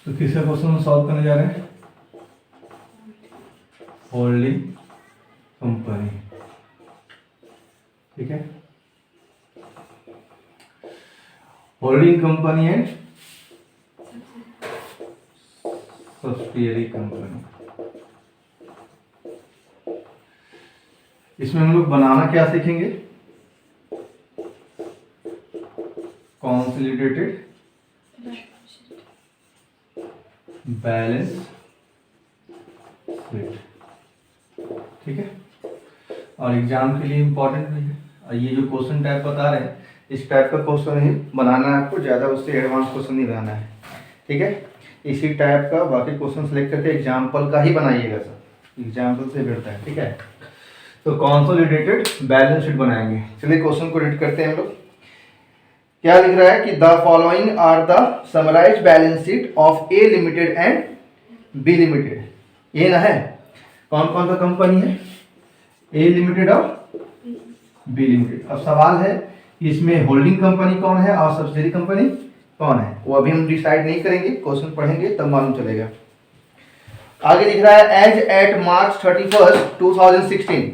तो किसका question solve करने जा रहे हैं? होल्डिंग कंपनी, ठीक है। Holding company and subsidiary company. इसमें हम लोग बनाना क्या सीखेंगे? कंसोलिडेटेड बैलेंस शीट, ठीक है। और एग्जाम के लिए इम्पोर्टेंट भी है। और ये जो क्वेश्चन टाइप बता रहे हैं, इस टाइप का क्वेश्चन ही बनाना है आपको, ज़्यादा उससे एडवांस क्वेश्चन नहीं बनाना है, ठीक है। इसी टाइप का बाकी क्वेश्चन सेलेक्ट करके एग्जाम्पल का ही बनाइएगा सर, एग्जाम्पल से बढ़ता है, ठीक है। तो कंसोलिडेटेड बैलेंस शीट बनाएंगे। चलिए क्वेश्चन को रीड करते हैं हम लोग। क्या लिख रहा है कि the following are the summarised balance sheet of A limited and B limited. ये ना है, कौन कौन सा कंपनी है? ए लिमिटेड और बी लिमिटेड। अब सवाल है इसमें होल्डिंग कंपनी कौन है और सब्सिडियरी कंपनी कौन है, वो अभी हम डिसाइड नहीं करेंगे, क्वेश्चन पढ़ेंगे तब मालूम चलेगा। आगे लिख रहा है एज एट मार्च 31, 2016।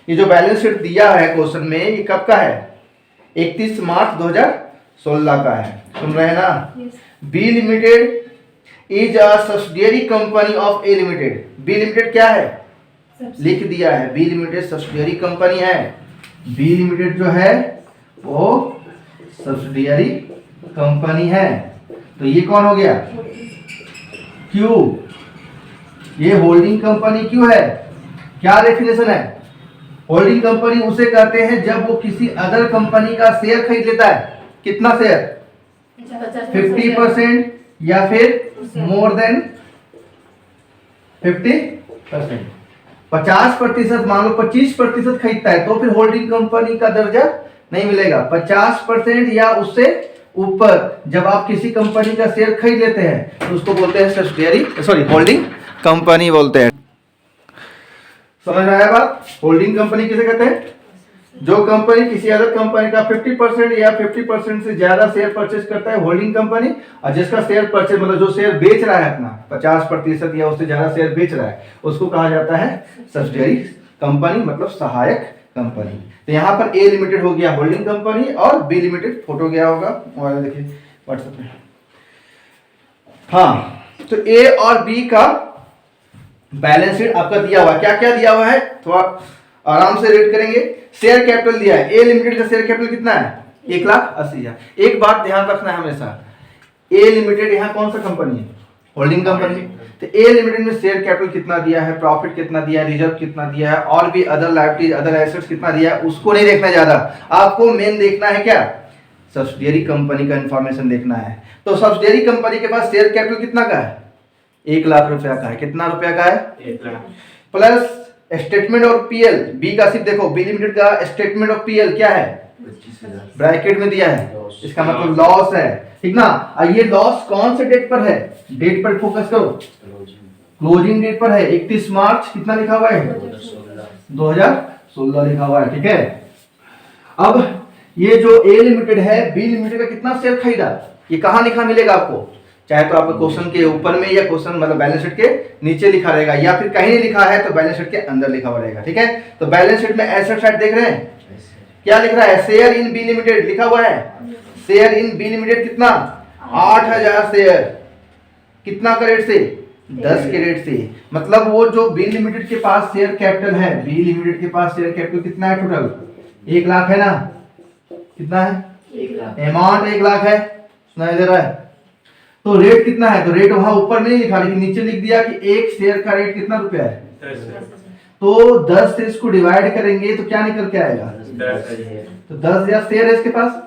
ये जो बैलेंस शीट दिया है क्वेश्चन में, ये कब का है? 31 मार्च 2016 का है। सुन रहे हैं ना? B limited is a subsidiary company of A limited. B limited क्या है? लिख दिया है, बी लिमिटेड सब्सिडियरी कंपनी है। बी लिमिटेड जो है वो सब्सिडियरी कंपनी है। तो ये कौन हो गया? क्यों? ये होल्डिंग कंपनी क्यों है? क्या डेफिनेशन है? होल्डिंग कंपनी उसे कहते हैं जब वो किसी अदर कंपनी का शेयर खरीद लेता है। कितना शेयर? 50% या फिर मोर देन 50%। 50%, मान लो 25% खरीदता है तो फिर होल्डिंग कंपनी का दर्जा नहीं मिलेगा। 50% या उससे ऊपर जब आप किसी कंपनी का शेयर खरीद लेते हैं तो उसको बोलते हैं सब्सिडियरी, होल्डिंग कंपनी बोलते हैं। समझ में आया बात? होल्डिंग कंपनी किसे कहते हैं? जो कंपनी किसी अदर कंपनी का 50% या 50% से ज्यादा शेयर परचेज करता है, होल्डिंग कंपनी। और जिसका शेयर परचेज मतलब जो शेयर बेच रहा है अपना 50% या उससे ज्यादा शेयर बेच रहा है, उसको कहा जाता है सब्सिडियरी कंपनी, मतलब सहायक कंपनी। तो यहाँ पर ए लिमिटेड हो गया होल्डिंग कंपनी और बी लिमिटेड, फोटो गया होगा मोबाइल, देखिए व्हाट्सएप में। हाँ, तो ए और बी का बैलेंस शीट आपका दिया हुआ है। क्या क्या दिया हुआ है थोड़ा आराम से रीड करेंगे। शेयर कैपिटल दिया है, ए लिमिटेड का शेयर कैपिटल कितना है? 1,80,000। एक बात ध्यान रखना है हमेशा, ए लिमिटेड यहाँ कौन सा कंपनी है? Holding company. तो ए लिमिटेड में शेयर कैपिटल कितना दिया है, प्रॉफिट कितना दिया है, रिजर्व कितना दिया है, और भी अदर लायबिलिटीज अदर एसेट्स कितना दिया है, उसको नहीं देखना ज्यादा। आपको मेन देखना है क्या? सब्सिडियरी कंपनी का इंफॉर्मेशन देखना है। तो सब्सिडियरी कंपनी के पास शेयर कैपिटल कितना का है? 1,00,000 रुपया का है। कितना रुपया का है? 1,00,000 प्लस स्टेटमेंट और पीएल। बी का सिर्फ देखो, बी लिमिटेड का स्टेटमेंट और पीएल क्या है? 25,000 ब्रैकेट में दिया है, इसका मतलब लॉस है, ठीक ना। और ये लॉस कौन से डेट पर है? डेट पर फोकस करो, क्लोजिंग डेट पर है। 31 मार्च कितना लिखा हुआ है? 2016 लिखा हुआ है, ठीक है। अब ये जो ए लिमिटेड है, बी लिमिटेड का कितना शेयर खरीदा, ये कहाँ लिखा मिलेगा आपको? चाहे तो आपको क्वेश्चन के ऊपर में या क्वेश्चन मतलब बैलेंस शीट के नीचे लिखा रहेगा, या फिर कहीं नहीं लिखा है तो बैलेंस शीट के अंदर लिखा हुआ रहेगा, ठीक है। तो बैलेंस शीट में एसेट साइड देख रहे हैं, क्या लिख रहा है? शेयर इन बी लिमिटेड लिखा हुआ है। शेयर इन बी लिमिटेड कितना? 8,000 शेयर। कितना का रेट से? 10 के रेट से। मतलब वो जो बी लिमिटेड के पास शेयर कैपिटल है, बी लिमिटेड के पास शेयर कैपिटल कितना है टोटल? 1,00,000 है ना? कितना है? 1,00,000। अमाउंट 1,00,000 है, सुनाई दे रहा है? तो रेट कितना है? तो रेट वहां ऊपर नहीं लिखा, लेकिन नीचे लिख दिया कि एक शेयर का रेट कितना रुपया है? 10। तो 10 से इसको डिवाइड करेंगे तो क्या निकल के आएगा? 10,000। तो 10,000 शेयर है इसके पास।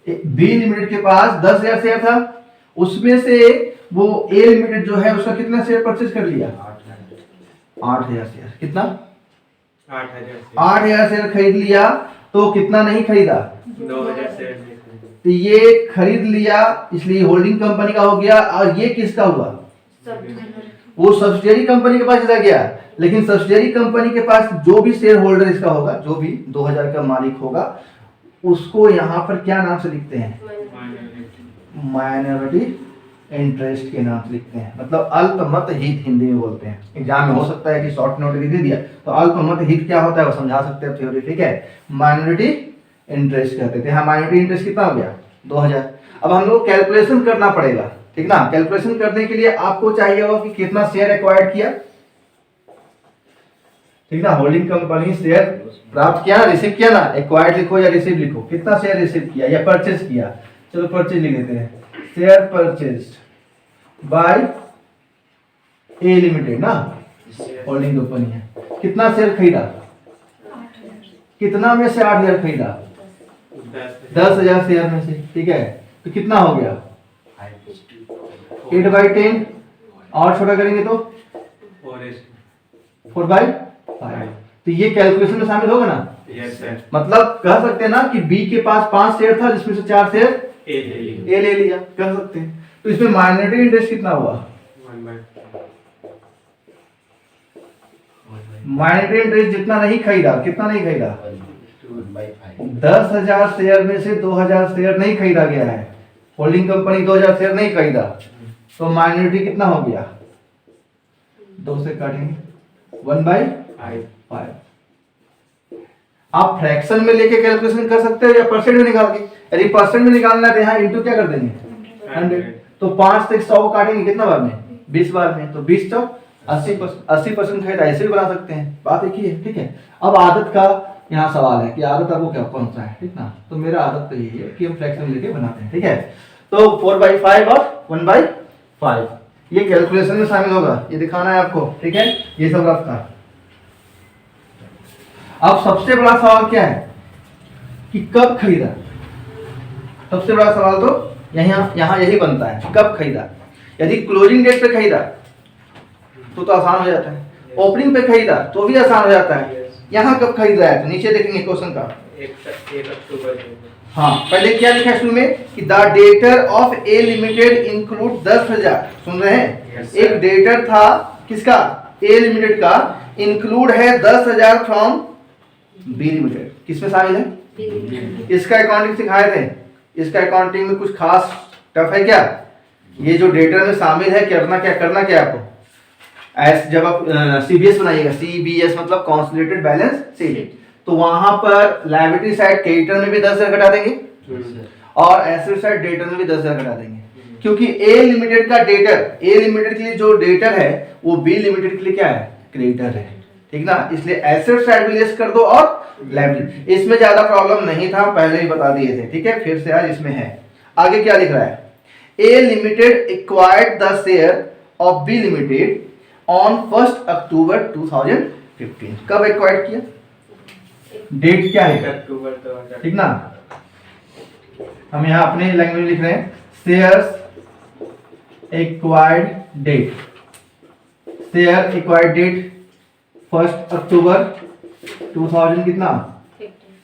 बी लिमिटेड के पास 10,000 शेयर था, उसमें से वो ए लिमिटेड जो है उसका कितना शेयर परचेज कर लिया? 8,000 शेयर। कितना? 8,000 शेयर खरीद लिया। तो कितना नहीं खरीदा? 9,000 शेयर। तो ये खरीद लिया, इसलिए होल्डिंग कंपनी का हो गया। और ये किसका हुआ? वो सब्सिडियरी कंपनी के पास चला गया। लेकिन सब्सिडियरी कंपनी के पास जो भी शेयर होल्डर इसका होगा, जो भी 2,000 का मालिक होगा, उसको यहाँ पर क्या नाम से लिखते हैं? माइनॉरिटी इंटरेस्ट के नाम से लिखते हैं, मतलब अल्पमत हित हिंदी में बोलते हैं। एग्जाम में हो सकता है कि शॉर्ट नोट दे दिया तो अल्पमत हित क्या होता है वो समझा सकते हैं थ्योरी, ठीक है। माइनॉरिटी इंटरेस्ट कहते थे। हाँ, माइनॉरिटी इंटरेस्ट कितना हो गया 2000। अब हम लोग कैलकुलेशन करना पड़ेगा, ठीक ना। कैलकुलेशन करने के लिए आपको चाहिए होगा कि कितना शेयर एक्वायर्ड किया, ठीक ना। होल्डिंग कंपनी शेयर प्राप्त किया, रिसीव किया ना, एक्वायर्ड लिखो या रिसीव लिखो, कितना शेयर रिसीव किया या परचेज किया। चलो परचेज लिख देते हैं, share purchase by A limited ना, होल्डिंग कंपनी है। कितना शेयर खरीदा, कितना में से 8000 खरीदा, 10,000 शेयर में से, ठीक है। तो कितना हो गया 8/10, और छोटा करेंगे तो 4/5। तो ये कैलकुलेशन में शामिल होगा ना। Yes sir. मतलब कह सकते हैं ना कि बी के पास 5 शेयर था जिसमें से 4 शेयर ए ले लिया, कह सकते हैं। तो इसमें माइनॉरिटी इंटरेस्ट कितना हुआ, माइनॉरिटी इंटरेस्ट जितना नहीं खरीदा, कितना नहीं खरीदा 10,000 शेयर में से 2,000 शेयर नहीं खरीदा गया है। होल्डिंग कंपनी 2,000 शेयर नहीं खरीदा, तो माइनॉरिटी कितना हो गया, 2 से काटेंगे 1/5। आप फ्रैक्शन में लेके कैलकुलेशन कर सकते हो या परसेंट में निकाल के। यदि परसेंट में निकालना है तो यहाँ इंटू क्या कर देंगे 100। तो 5 से 100 को काटेंगे कितना बार में, 20 बार में। तो 20 चौक 80% खरीदा, ऐसे भी बना सकते हैं, बात एक ही है, ठीक है। अब आदत का यहाँ सवाल है कि आदत आपको क्या कौन सा है, ठीक ना। तो मेरा आदत तो यही है कि हम फ्रैक्शन लेके बनाते हैं, ठीक है। तो 4/5 और 1/5 ये कैलकुलेशन में शामिल होगा, ये दिखाना है आपको, ठीक है। ये सब रफ था। अब सबसे बड़ा सवाल क्या है कि कब खरीदा। सबसे बड़ा सवाल तो यहाँ यही बनता है, कब खरीदा। यदि क्लोजिंग डेट पे खरीदा तो आसान हो जाता है, ओपनिंग पे खरीदा तो भी आसान हो जाता है। यहाँ कब खरीदा है तो नीचे देखेंगे क्वेश्चन का 1 अक्टूबर। हाँ, पहले क्या लिखा है शुरू में कि the debtor of A limited include 10,000। सुन रहे हैं, एक डेटर था किसका, ए लिमिटेड का, इंक्लूड है 10,000 फ्रॉम बी लिमिटेड। किसमें शामिल है, इसका अकाउंटिंग सिखाए थे। इसका अकाउंटिंग में कुछ खास टफ है क्या, ये जो डेटर में शामिल है करना क्या आपको। जब आप सीबीएस बनाइएगा, सीबीएस मतलब कंसोलिडेटेड बैलेंस शीट, तो वहां पर लायबिलिटी साइड क्रेडिटर में भी 10,000 घटा देंगे और एसेट साइड डेटर में भी 10,000 घटा देंगे। क्योंकि ए लिमिटेड का डेटर, ए लिमिटेड के लिए जो डेटर है वो बी लिमिटेड के लिए क्या है, क्रेडिटर है, ठीक ना। इसलिए एसेट साइड भी लेस कर दो और लायबिलिटी। इसमें ज्यादा प्रॉब्लम नहीं था, पहले ही बता दिए थे, ठीक है। फिर से आज इसमें है। आगे क्या लिख रहा है, A limited acquired the share of B limited on 1 October 2015। कब एक्वायर्ड किया, डेट क्या है अक्टूबर, ठीक ना। हम यहाँ अपने लैंग्वेज में लिख रहे हैं shares acquired date, share acquired date 1 October 2000 कितना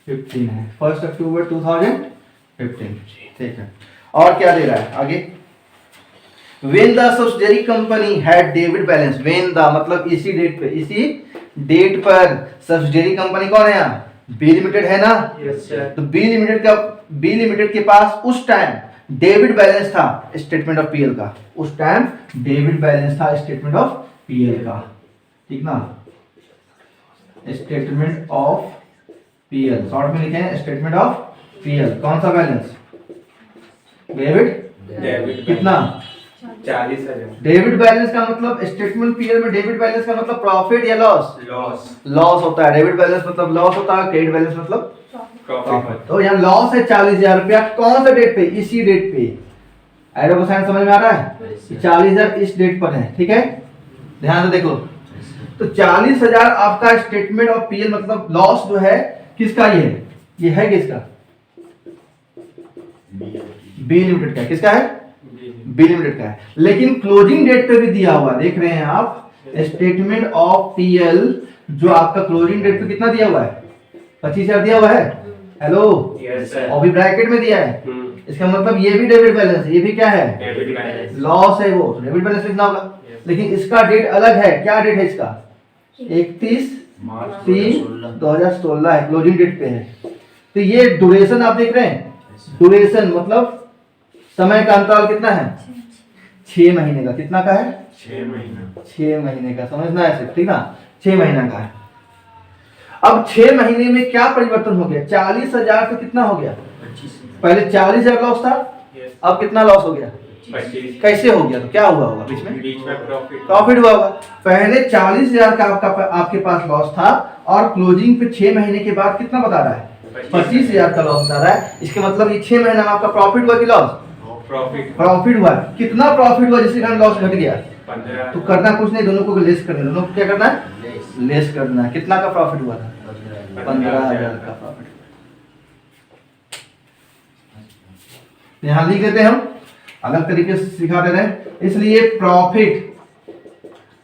15 है, 1 अक्टूबर 2015, ठीक है। और क्या दे रहा है आगे, when the subsidiary company had debit balance, when the मतलब इसी डेट पर सब्सिडियरी कंपनी कौन है यहाँ, बी लिमिटेड है ना। Yes sir. तो बी लिमिटेड के पास उस टाइम डेबिट बैलेंस था स्टेटमेंट ऑफ पीएल का, उस टाइम डेबिट बैलेंस था स्टेटमेंट ऑफ पीएल का, ठीक ना। स्टेटमेंट ऑफ पीएल शॉर्ट में लिखे हैं स्टेटमेंट ऑफ पीएल। कौन सा बैलेंस, डेबिट कितना 40,000। डेबिट बैलेंस का मतलब स्टेटमेंट पीएल में डेबिट बैलेंस का मतलब प्रॉफिट या लॉस होता है। डेबिट बैलेंस मतलब लॉस होता है, क्रेडिट बैलेंस मतलब प्रॉफिट। तो यहाँ लॉस है 40,000 रुपया, कौन सा डेट पे, इसी डेट पे। एरो का साइन समझ में आ रहा है, 40,000 इस डेट पर है, ठीक है। ध्यान से देखो, तो 40,000 आपका स्टेटमेंट ऑफ पीएल मतलब लॉस जो है किसका, ये है किसका, बी लिमिटेड का। किसका है, बी लिमिटेड का है। लेकिन क्लोजिंग डेट पे भी दिया हुआ, देख रहे हैं आप, स्टेटमेंट ऑफ पीएल जो आपका क्लोजिंग डेट पे कितना दिया हुआ है, 25,000 दिया हुआ है। Hello, yes sir. और भी ब्रैकेट में दिया है। इसका मतलब ये भी डेबिट बैलेंस है, ये भी क्या है, डेबिट बैलेंस। लॉस है, वो डेबिट बैलेंस लिखना होगा। लेकिन इसका डेट अलग है, क्या डेट है इसका, 31/3/2016 है, क्लोजिंग डेट पे है। तो ये ड्यूरेशन आप देख रहे हैं, ड्यूरेशन मतलब समय का अंतराल कितना है, 6 महीने का। कितना का है? 6 महीना। 6 महीने का, समझना है सिर्फ, ठीक ना? 6 महीना का है। अब 6 महीने में क्या परिवर्तन हो गया? 40,000 से कितना हो गया? 25। पहले 40,000 लॉस था, Yes। अब कितना लॉस हो गया? 25। कैसे हो गया? तो क्या हुआ होगा बीच में? बीच में प्रॉफिट। प्रॉफिट हुआ होगा। पहले 40,000 का आपके पास लॉस था और क्लोजिंग पे 6 महीने के बाद कितना बता रहा है? 25,000 का लॉस बता रहा है। इसके मतलब ये 6 महीने में आपका प्रॉफिट हुआ कि लॉस? प्रॉफिट। प्रॉफिट हुआ। कितना प्रॉफिट हुआ जिसके कारण लॉस घट गया? 15। तो करना कुछ नहीं, दोनों को लेस करना है। दोनों को क्या करना है? लेस करना है। कितना का प्रॉफिट हुआ था? 15,000 का प्रॉफिट। यहाँ लिख देते हैं, हम अलग तरीके से सिखा दे रहे हैं, इसलिए प्रॉफिट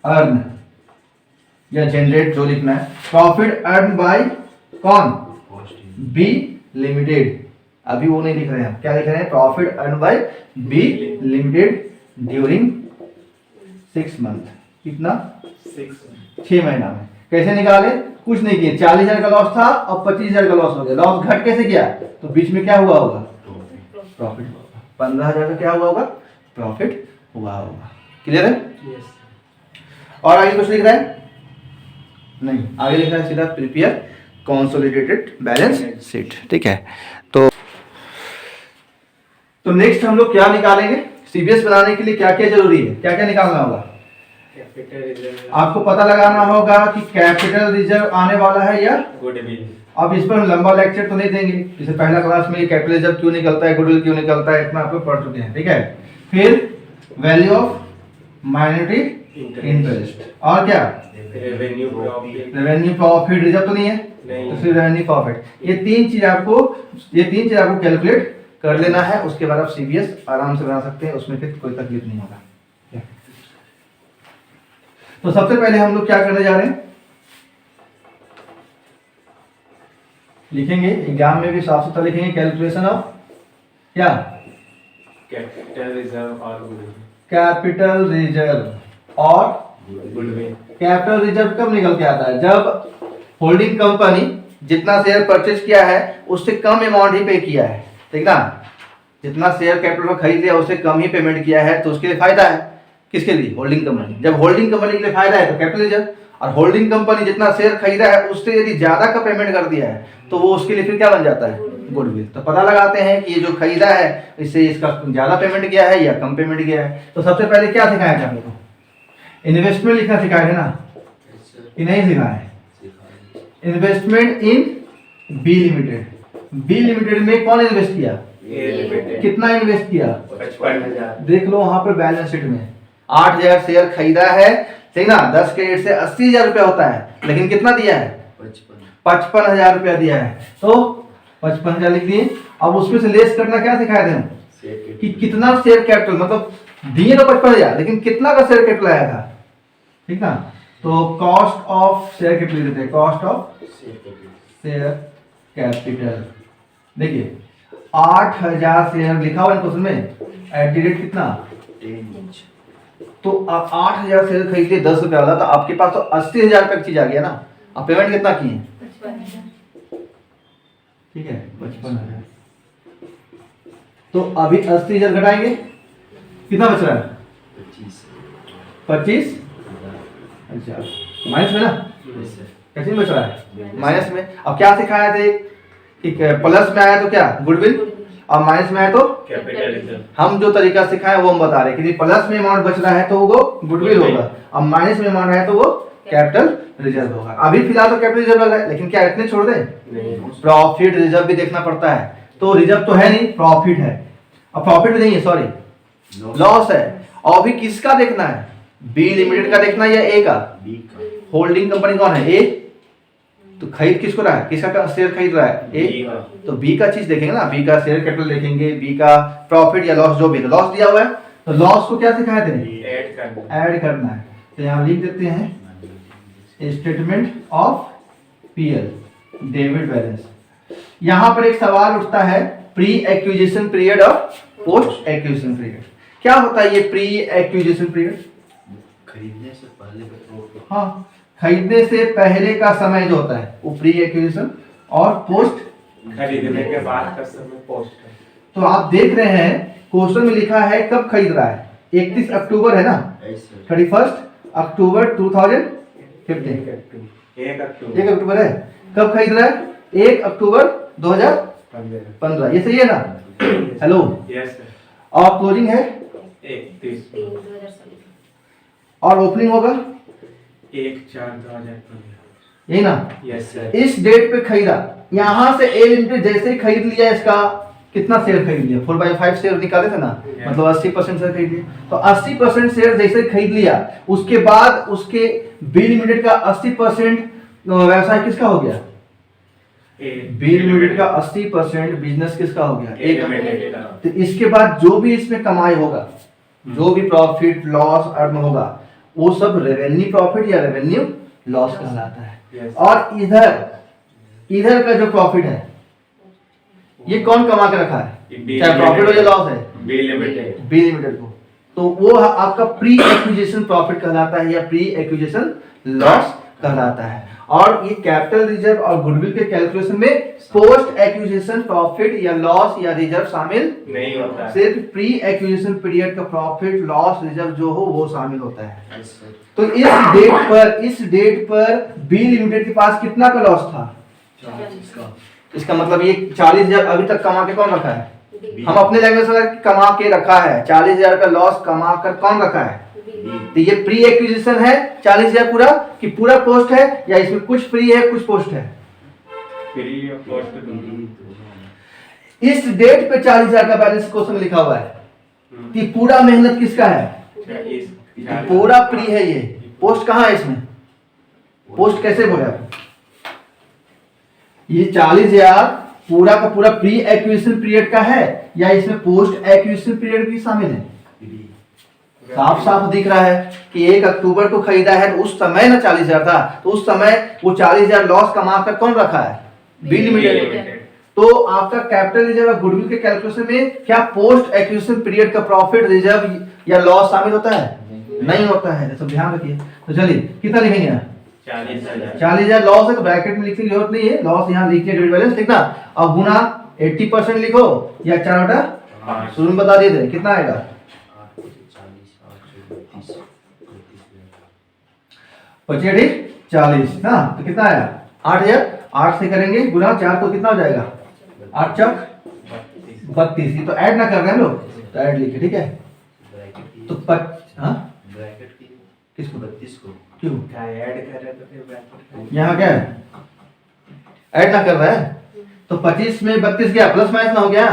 अर्न या जनरेट जो लिखना है, प्रॉफिट अर्न बाय कौन? B limited. अभी वो नहीं लिख रहे हैं, क्या लिख रहे हैं? Profit earn by B limited during 6 month. कितना? 6 महीना में। कैसे निकाले? कुछ नहीं किए। 40,000 का लॉस था और 25,000 का लॉस हो गया। लॉस घट कैसे गया? तो बीच में क्या हुआ होगा? प्रॉफिट हुआ। 15,000 का क्या हुआ होगा? प्रॉफिट हुआ होगा। क्लियर है? Yes। और आगे कुछ लिख रहा है? नहीं, आगे लिख रहा है सीधा प्रिपेयर कंसोलिडेटेड बैलेंस शीट। ठीक है, तो नेक्स्ट हम लोग क्या निकालेंगे? सीबीएस बनाने के लिए क्या क्या जरूरी है, क्या क्या निकालना होगा? Capital reserve. आपको पता लगाना होगा कि कैपिटल रिजर्व आने वाला है या गुडविल। अब इस पर हम लंबा लेक्चर तो नहीं देंगे, जैसे पहला क्लास में कैपिटल रिजर्व क्यों निकलता है, गुडविल क्यों निकलता है, इतना आप लोग पढ़ चुके हैं। ठीक है, फिर वैल्यू ऑफ माइनॉरिटी इंटरेस्ट और क्या? Revenue profit. Revenue profit. Reserve तो नहीं है, नहीं। तो फिर रेवेन्यू प्रॉफिट। ये तीन चीज आपको कैलकुलेट कर लेना है। उसके बाद आप सीबीएस आराम से बना सकते हैं, उसमें फिर कोई तकलीफ नहीं होगा। तो सबसे पहले हम लोग क्या करने जा रहे हैं, लिखेंगे एग्जाम में भी साफ सुथरा लिखेंगे, कैलकुलेशन ऑफ क्या? कैपिटल रिजर्व और गुडविल। कैपिटल रिजर्व और गुडविल। कैपिटल रिजर्व कब निकल के आता है? जब होल्डिंग कंपनी जितना शेयर परचेज किया है उससे कम अमाउंट ही पे किया है, ठीक ना? जितना शेयर कैपिटल में खरीद लिया उससे कम ही पेमेंट किया है, तो उसके लिए फायदा है। किसके लिए? Holding company. जब होल्डिंग कंपनी के लिए फायदा है तो कैपिटल रिजर्व, और होल्डिंग कंपनी जितना शेयर खरीदा है उससे यदि ज्यादा का पेमेंट कर दिया है तो वो उसके लिए फिर क्या बन जाता है? गुडविल। तो पता लगाते हैं कि ये जो खरीदा है इससे इसका ज्यादा पेमेंट किया है या कम पेमेंट किया है। तो सबसे पहले क्या सिखाया था आपको? इन्वेस्टमेंट लिखना सिखाया है ना, कि नहीं सिखाया है? Investment in B limited. B limited में कौन इन्वेस्ट किया? कितना इन्वेस्ट किया? 55,000। देख लो वहां पर बैलेंस शीट में 8,000 शेयर खरीदा है, ठीक ना? 10 के रेट से 80,000 रुपया होता है, लेकिन कितना दिया है? 55,000 रुपया दिया है, तो 55,000 लिख दिए। अब उसमें से लेस करना क्या सिखाए थे हम? कि कितना शेयर कैपिटल, मतलब दिए तो 55,000 लेकिन कितना का शेयर कैपिटल आया था, ठीक ना? तो कॉस्ट ऑफ शेयर कैपिटल देते हैं, कॉस्ट ऑफ शेयर कैपिटल। देखिए 8,000 शेयर लिखा हुआ है क्वेश्चन में, एट द रेट कितना? 10। तो 8,000 शेयर खरीदे 10 रुपया वाला, तो आपके पास तो 80,000 रुपये की चीज आ गया ना। आप पेमेंट कितना किए? 55,000। ठीक है, 55,000। तो अभी 80,000 घटाएंगे, कितना बच रहा है? 25। अच्छा, माइनस में ना? कैसे बच रहा है? माइनस में। अब क्या सिखाया थे कि प्लस में आया तो क्या? गुडविल, और माइनस में आया तो कैपिटल रिजर्व। हम जो तरीका सिखाए वो हम बता रहे हैं कि प्लस में अमाउंट बच रहा है तो वो गुडविल होगा, और माइनस में अमाउंट है तो वो कैपिटल रिजर्व होगा। अभी फिलहाल तो कैपिटल रिजर्व लग रहा है, लेकिन क्या इतने छोड़ दें? प्रॉफिट रिजर्व भी देखना पड़ता है। तो रिजर्व तो है नहीं, प्रॉफिट है, और प्रॉफिट नहीं है, सॉरी लॉस है। और अभी किसका देखना है? बी लिमिटेड का देखना है या ए का? होल्डिंग कंपनी कौन है? ए। तो खरीद किसको रहा है? किसका शेयर खरीद रहा है? ए। तो बी का चीज देखेंगे ना, बी का शेयर कैपिटल देखेंगे, बी का प्रॉफिट या लॉस जो भी है। लॉस दिया हुआ है तो लॉस को क्या सिखाए थे? ऐड करना है। तो यहाँ लिख देते हैं statement of PL, debit balance. यहाँ पर एक सवाल उठता है, प्री एक्विजिशन पीरियड और पोस्ट एक्विजिशन पीरियड। क्या होता है ये प्री एक्विजिशन पीरियड? खरीदने से पहले का। हाँ, खरीदने से पहले का समय जो होता है वो प्री एक्विजिशन, और पोस्ट खरीदने के बाद का समय पोस्ट है। तो आप देख रहे हैं क्वेश्चन में लिखा है कब खरीद रहा है, 31 अक्टूबर है ना, ऐसे 31 अक्टूबर 2015। 1 अक्टूबर 1 अक्टूबर है, कब खरीद रहा है? 1 अक्टूबर 2015, ये सही है ना? हेलो, यस सर और क्लोजिंग है 31 और ओपनिंग होगा 1/4/2015 यही ना? यस सर इस डेट पे खरीदा, यहाँ से ए लिमिटेड जैसे ही खरीद लिया, इसका कितना शेयर खरीद लिया? 4/5 शेयर निकाले थे ना, मतलब 80% शेयर खरीद लिया। तो 80% शेयर जैसे ही खरीद लिया, उसके बाद उसके बी लिमिटेड का 80% व्यवसाय किसका हो गया? बी लिमिटेड का 80% बिजनेस किसका हो गया? एक। तो इसके बाद जो भी इसमें कमाई होगा, जो भी प्रॉफिट लॉस अर्न होगा, वो सब रेवेन्यू प्रॉफिट या रेवेन्यू लॉस कहलाता है। Yes. और इधर का जो प्रॉफिट है, ये कौन कमा के रखा है? चाहे प्रॉफिट हो या लॉस है, बी लिमिटेड बी लिमिटेड को। तो वो आपका प्री एक्विजिशन प्रॉफिट कहलाता है या प्री एक्विजिशन लॉस कहलाता है। और ये कैपिटल रिजर्व और गुडविल के कैलकुलेशन में पोस्ट एक्विजिशन प्रॉफिट या लॉस या रिजर्व शामिल नहीं होता है। सिर्फ प्री एक्विजिशन पीरियड का प्रॉफिट लॉस रिजर्व जो हो वो शामिल होता है। ऐसे तो इस डेट पर बी लिमिटेड के पास कितना का लॉस था? 40 का इसका मतलब ये 40,000 अभी तक कमा के कौन रखा है? हम अपने लैंग्वेज में कमा के रखा है। 40,000 का लॉस कमा कर कौन रखा है? तो ये प्री एक्विजिशन है 40,000 पूरा कि पूरा पोस्ट है, या इसमें कुछ प्री है कुछ पोस्ट है? फ्री ऑफ कॉस्ट इस डेट पे 40,000 का बैलेंस क्वेश्चन लिखा हुआ है कि पूरा मेहनत किसका है? पूरा प्री है। ये पोस्ट कहाँ है इसमें? पोस्ट कैसे बोले आप? ये 40,000 पूरा का पूरा प्री एक्विजिशन पीरियड का है या इसमें पोस्ट एक्विजिशन पीरियड भी शामिल है? साफ साफ दिख रहा है कि 1 अक्टूबर को खरीदा है, तो उस समय ना 40,000 था, तो उस समय वो 40,000 लॉस कमा कर कौन रखा है? B limited. तो आपका कैपिटल रिजर्व और गुडविल के कैलकुलेशन में क्या पोस्ट एक्विजिशन पीरियड का प्रॉफिट रिजर्व या लॉस शामिल होता है? नहीं होता है, तो ध्यान रखिए। तो चलिए कितना लिखेंगे यहाँ? 40,000 40,000 लॉस है तो ब्रैकेट में लिखने की जरूरत नहीं है, लॉस यहाँ लिखिए डेबिट बैलेंस लिखना, और गुना 80% लिखो या 4 बटा शुरू में बता दिए थे कितना आएगा? 40 ना, तो कितना आया? 8,000। 8 से करेंगे गुना 4 तो कितना हो जाएगा? 8 चौक 32। ये तो ऐड ना कर रहे हैं लोग, तो ऐड लिखे, ठीक है? तो ब्रैकेट की किसको? 32 को क्यों क्या ऐड कर रहे तो फिर ब्रैकेट यहाँ क्या है? ऐड ना कर रहा है तो 25 में 32 गया, प्लस माइनस ना हो गया,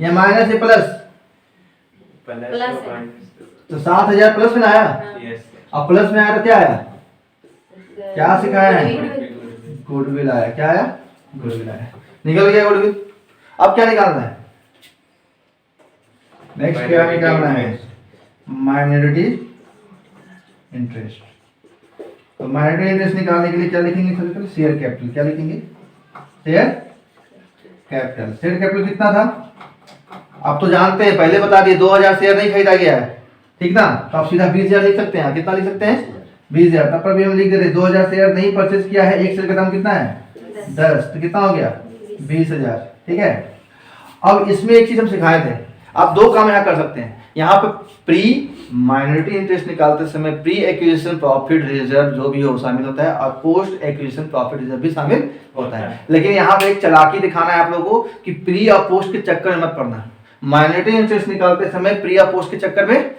या माइनस या प्लस? प्लस तो 7,000 प्लस में ना आया, यस अब प्लस में आया तो क्या आया? क्या सिखाया है? गुडविल आया। क्या आया? गुडविल आया। निकल गया गुडविल। अब क्या निकालना है? नेक्स्ट क्या निकालना है? Minority interest. तो माइनॉरिटी इंटरेस्ट निकालने के लिए क्या लिखेंगे? सबसे पहले शेयर कैपिटल। क्या लिखेंगे? Share capital. शेयर कैपिटल कितना था? आप तो जानते हैं, पहले बता दिए 2,000 शेयर नहीं खरीदा गया है, ठीक ना? तो आप सीधा 20,000 लिख सकते हैं। कितना लिख सकते हैं? 20,000। तब पर भी हम लिख दे रहे 2,000 शेयर नहीं परचेज किया है, एक शेयर का दाम कितना है? 10। तो कितना हो गया? 20,000, ठीक है? अब इसमें एक चीज हम सिखाए थे, आप दो काम यहाँ कर सकते हैं। यहाँ पे प्री माइनॉरिटी इंटरेस्ट निकालते समय प्री एक्विजिशन प्रॉफिट रिजर्व जो भी हो शामिल होता है, और पोस्ट एक्विजिशन प्रॉफिट रिजर्व भी शामिल होता है। लेकिन यहाँ पे एक चालाकी दिखाना है आप लोगों को कि प्री और पोस्ट के चक्कर में मत पड़ना। माइनॉरिटी इंटरेस्ट निकालते समय प्री और पोस्ट के चक्कर में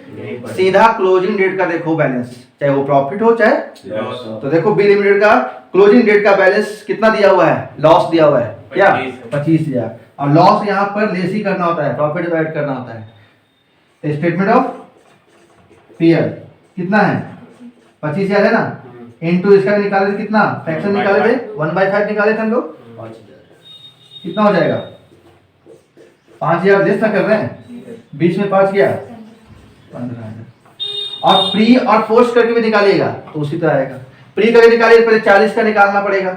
सीधा क्लोजिंग डेट का देखो बैलेंस, चाहे वो प्रॉफिट हो चाहे लॉस तो देखो बी लिमिटेड का क्लोजिंग डेट का बैलेंस कितना दिया हुआ है? लॉस दिया हुआ है क्या? 25,000। और लॉस यहाँ पर लेस ही करना होता है, प्रॉफिट ऐड करना होता है। स्टेटमेंट ऑफ पीएल कितना है? 25,000 है ना, इनटू इसका निकाले थे कितना? फ्रैक्शन निकाले थे 1/5 निकाले थे हम लोग, 5,000 कितना हो जाएगा? 5,000 लेस ना कर रहे हैं, 20 में 5 किया 15,000। और प्री और पोस्ट करके भी निकालिएगा तो उसी तरह आएगा। प्री करके निकालिए पहले 40 का निकालना पड़ेगा,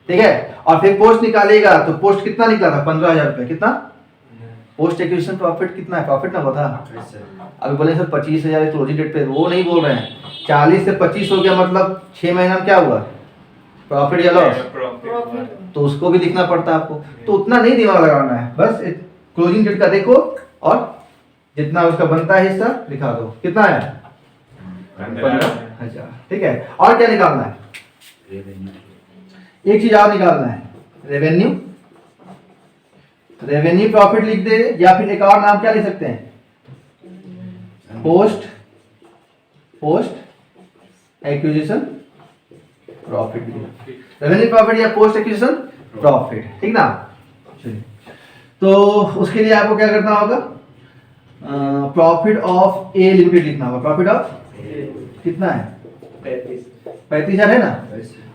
ठीक है? और फिर पोस्ट निकालिएगा तो पोस्ट कितना निकला था? 15,000 रुपये। कितना पोस्ट एक्विजिशन प्रॉफिट कितना है? प्रॉफिट ना हुआ था अभी बोले सर 25,000 क्लोजिंग डेट पे, वो नहीं बोल रहे हैं। 40 से 25 हो गया मतलब 6 महीना में क्या हुआ? प्रॉफिट या लॉस? तो उसको भी लिखना पड़ता है आपको, तो उतना नहीं दिमाग लगाना है, बस क्लोजिंग डेट का देखो और जितना उसका बनता है हिस्सा लिखा दो। कितना है? 15,000। ठीक है। और क्या निकालना है? एक चीज और निकालना है, रेवेन्यू। रेवेन्यू प्रॉफिट लिख दे, या फिर एक और नाम क्या लिख सकते हैं? Post acquisition profit. Revenue profit या पोस्ट एक्विजिशन प्रॉफिट, ठीक ना। चलिए, तो उसके लिए आपको क्या करना होगा? प्रॉफिट ऑफ ए लिमिटेड लिखना होगा। प्रॉफिट ऑफ कितना है? 35,000 है ना।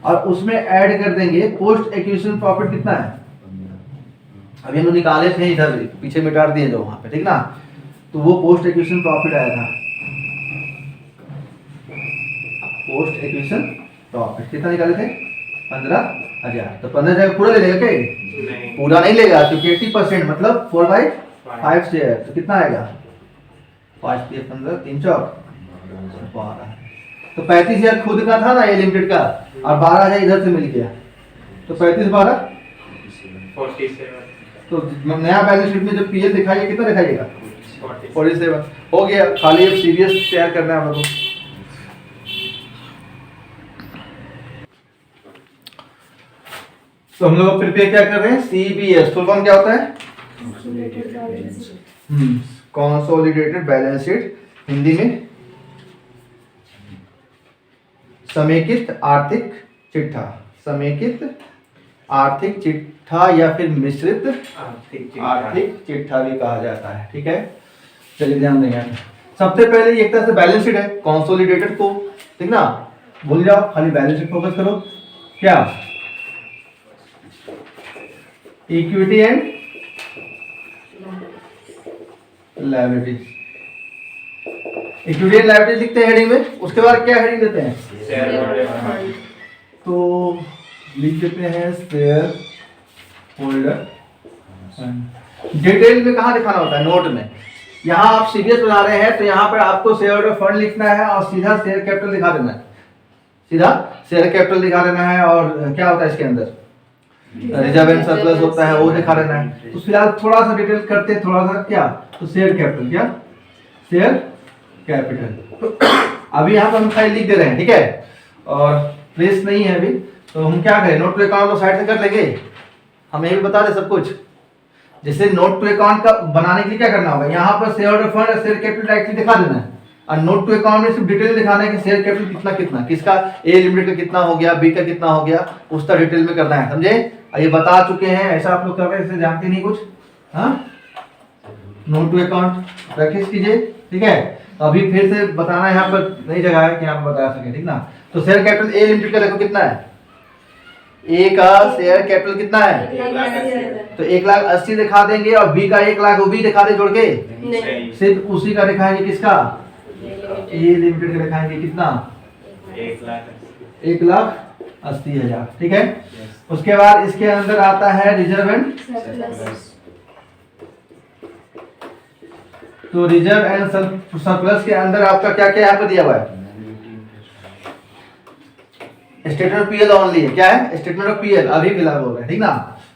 और उसमें ऐड कर देंगे पोस्ट एक्विजिशन प्रॉफिट। कितना है? अभी हम निकाले थे इधर, पीछे मिटा दिए जो वहां पे, ठीक ना। तो वो पोस्ट एक्विजिशन प्रॉफिट आया था। पोस्ट एक्विजिशन प्रॉफिट कितना निकाले थे? 15,000। तो 15,000 पूरा ले लेगा क्या? नहीं। पूरा नहीं लेगा, क्योंकि 80% मतलब 4/5 शेयर। तो कितना आएगा? 5 × 15 3 चौक 12। तो 35,000 खुद का था ना ये लिमिटेड का, और 12,000 इधर से मिल गया। तो 35 12 47 तो नया बैलेंस शीट में जब पीएल दिखाइए कितना दिखाइएगा? 47 हो गया। खाली अब सीरियस तैयार करना है हम लोग को। तो हम लोग प्रिपेयर क्या कर रहे हैं? CBS फुल फॉर्म क्या होता है? कंसोलिडेटेड बैलेंस शीट, हिंदी में समेकित आर्थिक चिट्ठा। समेकित आर्थिक चिट्ठा या फिर मिश्रित आर्थिक चिट्ठा भी कहा जाता है। ठीक है, चलिए ध्यान देंगे। सबसे पहले एक तरह से बैलेंस शीट है कंसोलिडेटेड को, ठीक ना। भूल जाओ, खाली बैलेंस शीट फोकस करो। क्या? Equity and liabilities. Equity and liabilities लिखते हैं हेडिंग में। उसके बाद क्या हेडिंग देते हैं? तो लिख देते हैं शेयर होल्डर। डिटेल में कहाँ दिखाना होता है? नोट में। यहाँ आप सीरियस बना रहे हैं तो यहाँ पर आपको शेयर होल्डर फंड लिखना है और सीधा शेयर कैपिटल दिखा देना है। सीधा शेयर कैपिटल दिखा देना है। और क्या होता है इसके अंदर? रिजर्व एंड सरप्लस होता है, वो दिखा देना है। तो फिलहाल थोड़ा सा डिटेल करते हैं, थोड़ा सा। क्या? तो शेयर कैपिटल। क्या? Share capital. अभी यहाँ पर हम खाली लिख दे रहे हैं, ठीक है। और प्लेस नहीं है अभी, तो हम क्या करें? नोट टू अकाउंट को साइड से कर लेंगे। हम ये भी बता दें सब कुछ। जैसे नोट टू अकाउंट का बनाने के लिए क्या करना होगा? यहाँ पर शेयर होल्डर फंड और शेयर कैपिटल डायरेक्टली दिखा देना है। और नोट टू अकाउंट में सिर्फ डिटेल दिखाना है कि शेयर कैपिटल कितना कितना, किसका, ए लिमिटेड का कितना हो गया, बी का कितना हो गया, उसका डिटेल में करना है। समझे? ये बता चुके हैं, ऐसा आप लोग कर रहे हैं, इससे जानते नहीं कुछ। हाँ, नोट टू अकाउंट प्रैक्टिस कीजिए, ठीक है। तो अभी फिर से बताना यहाँ पर नई जगह है कि आप बता सके, ठीक ना। तो शेयर कैपिटल ए लिमिटेड का देखो कितना है? ए का शेयर कैपिटल कितना है? तो 1,80,000 दिखा देंगे। और बी का 1,00,000 वो भी दिखा दे जोड़ के? सिर्फ उसी का दिखाएंगे। किसका? ए लिमिटेड का दिखाएंगे। कितना? 1,80,000। ठीक है। उसके बाद इसके अंदर आता है रिजर्व एंड तो रिजर्व एंड सरप्लस के अंदर आपका क्या क्या यहाँ पर दिया हुआ है? स्टेटमेंट ऑफ पीएल ओनली है। क्या है? स्टेटमेंट ऑफ पीएल अभी फिलहाल हो रहा है, ठीक ना।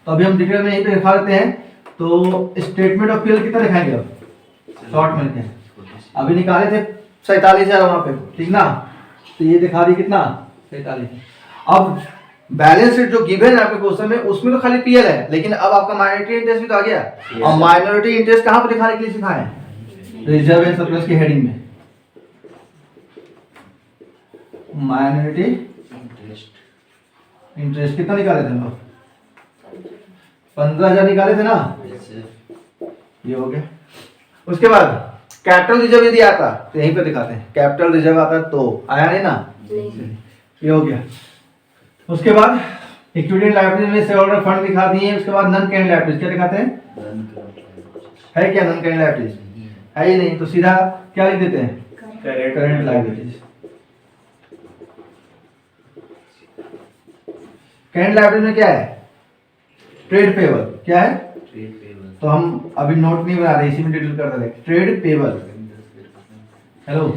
तो अभी हम डिटेल में यहीं पे दिखा देते हैं। तो स्टेटमेंट ऑफ पीएल कितना दिखाएंगे? अब शॉर्ट में लिखें। अभी निकाले थे 47,000 वहां पे, ठीक ना। तो ये दिखा दी कितना? 47। अब बैलेंस शीट जो गिवन है आपके क्वेश्चन में, उसमें तो खाली पीएल है, लेकिन अब आपका माइनॉरिटी इंटरेस्ट भी तो आ गया। और माइनॉरिटी इंटरेस्ट कहां पर दिखाने के लिए सिखाए? रिजर्व एंड सरप्लस की हेडिंग में। माइनॉरिटी इंटरेस्ट कितना निकाले थे हम लोग? 15,000 निकाले थे ना। ये हो गया। उसके बाद कैपिटल रिजर्व यदि आता तो यहीं पे दिखाते हैं। कैपिटल रिजर्व आता तो आया नहीं ना। ये हो गया। उसके बाद इक्विटी एंड लायबिलिटी में शेयर होल्डर फंड दिखा दिए। उसके बाद नॉन करेंट लायबिलिटीज क्या दिखाते हैं? है क्या नॉन करेंट लायबिलिटीज? है ही नहीं, तो सीधा क्या लिख देते हैं? Current liabilities. करेंट लायबिलिटी में क्या है? Trade payable. क्या है? तो हम अभी नोट नहीं बना रहे, इसी में डिटेल कर देते। Trade payable. Hello,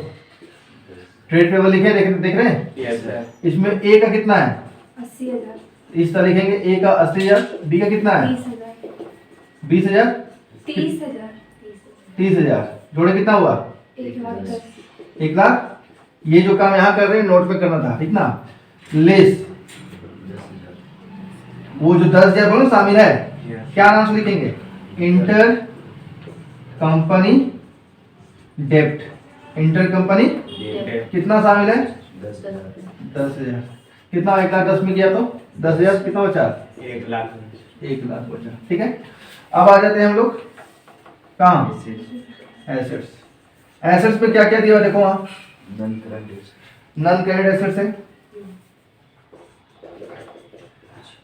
trade payable लिखे देख रहे हैं? Yes sir. इसमें ए का कितना है? 80,000। इस तरह लिखेंगे। ए का 80,000, बी का कितना है? 20,000। 20,000, 30,000। 30,000। जोड़े कितना हुआ? 1,10,000। 1 लाख। ये जो काम यहाँ कर रहे हैं नोट पे करना था, ठीक ना। लेस 10,000 वो जो 10,000 बोलो शामिल है, Yes. क्या नाम से लिखेंगे? इंटर कंपनी डेप्ट। Inter company Debt. कितना शामिल है? 10,000 10,000। कितना 1,10,000 में किया तो 10,000 कितना बचा? 1 लाख 1 लाख बचा, ठीक है। अब आ जाते हैं हम लोग कहाँ? एसेट्स। एसेट्स पे क्या क्या दिया हुआ देखो वहाँ। Non current non current assets है,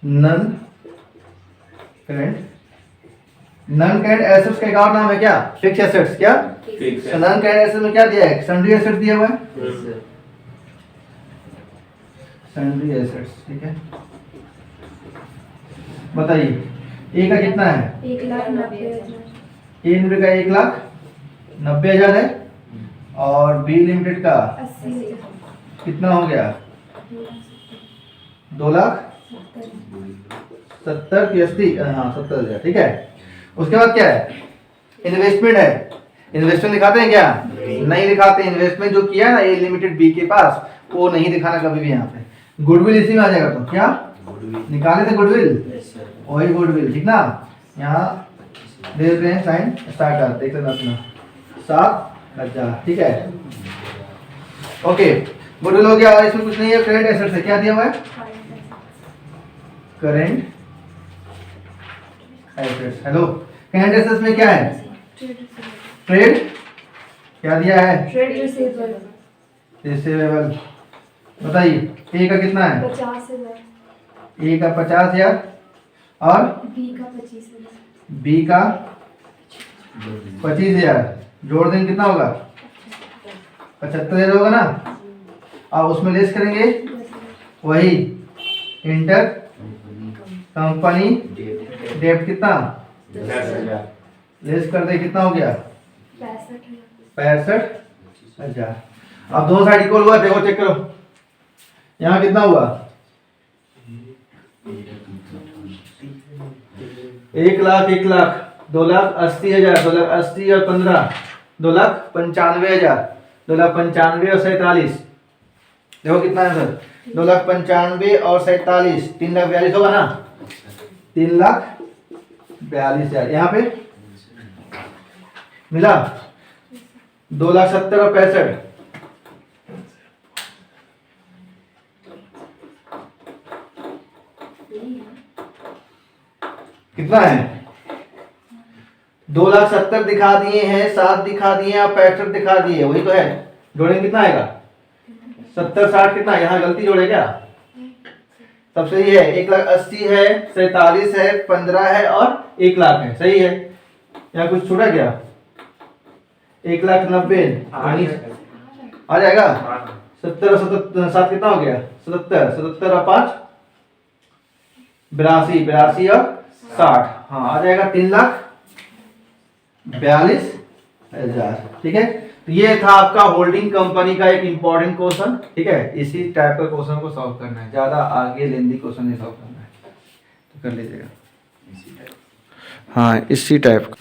नन करेंट एसेट्स का एक और नाम है क्या? Fix assets. क्या Fixed तो नन करेंट एसेट्स में क्या दिया है? सन्ड्री एसेट्स दिया हुआ है, सन्ड्री एसेट्स, ठीक है। बताइए ए का कितना है? 1,90,000। ए लिमिटेड का 1,90,000 है और बी लिमिटेड का 80,000। कितना हो गया? 2,70,000 की 80, हाँ 70,000, ठीक है। उसके बाद क्या है? इन्वेस्टमेंट है। इन्वेस्टमेंट दिखाते हैं क्या? नहीं दिखाते। इन्वेस्टमेंट जो किया है ना ए लिमिटेड बी के पास, वो नहीं दिखाना कभी भी यहाँ पे। गुडविल इसी में आ जाएगा। तो क्या निकाले थे गुडविल? वही गुडविल, ठीक ना। यहाँ दे देते हैं साइन स्टार्ट, देख लेना अपना 7,000, ठीक है। ओके, गुडविल हो गया। और इसमें कुछ नहीं है, करेंट एसेट्स है। क्या दिया हुआ है? Current assets. Hello, current assets में क्या है? ट्रेड क्या दिया है? Trade receivable receivable. बताइए ए का कितना है? 50,000। ए का 50,000 और बी का 25,000। बी का 25,000। जोड़ देंगे कितना होगा? 75,000 होगा ना। अब उसमें लेस करेंगे 10,000। वही इंटर कंपनी डेब्ट कितना? 10,000. लेस कर दे कितना हो गया? 65,000। 65,000। अब दोनों साइड इक्वल हुआ, देखो चेक करो। यहाँ कितना हुआ? 1,00,000 1,00,000 2,80,000 2,80,000 और 15 2,95,000 2,95,000 और 47। देखो कितना है सर? 2,95,000 और 47 3,42,000 होगा ना। 3,42,000 यहाँ पे मिला। 2,70,000 और 65 कितना है? 2,70,000 दिखा दिए हैं, 7 दिखा दिए हैं और 65 दिखा दिए, वही तो है। जोड़ेंगे कितना आएगा? 70 60 कितना? यहाँ गलती जोड़े क्या? सब सही है। 1,80,000 है, 47 है, 15 है और 1,00,000 है, सही है। यहाँ कुछ छूटा क्या? 1,90,000 आ जाएगा। 70 और 7 कितना हो गया? 77 77 और 5 82 82 और 60, हाँ आ जाएगा 3,42,000, ठीक है। तो ये था आपका होल्डिंग कंपनी का एक इंपॉर्टेंट क्वेश्चन, ठीक है। इसी टाइप का क्वेश्चन को सॉल्व करना है, ज्यादा आगे लेंदी क्वेश्चन नहीं सॉल्व करना है, तो कर लीजिएगा। हाँ इसी टाइप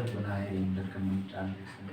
बनाए इंटर कंपनी ट्रांजैक्शन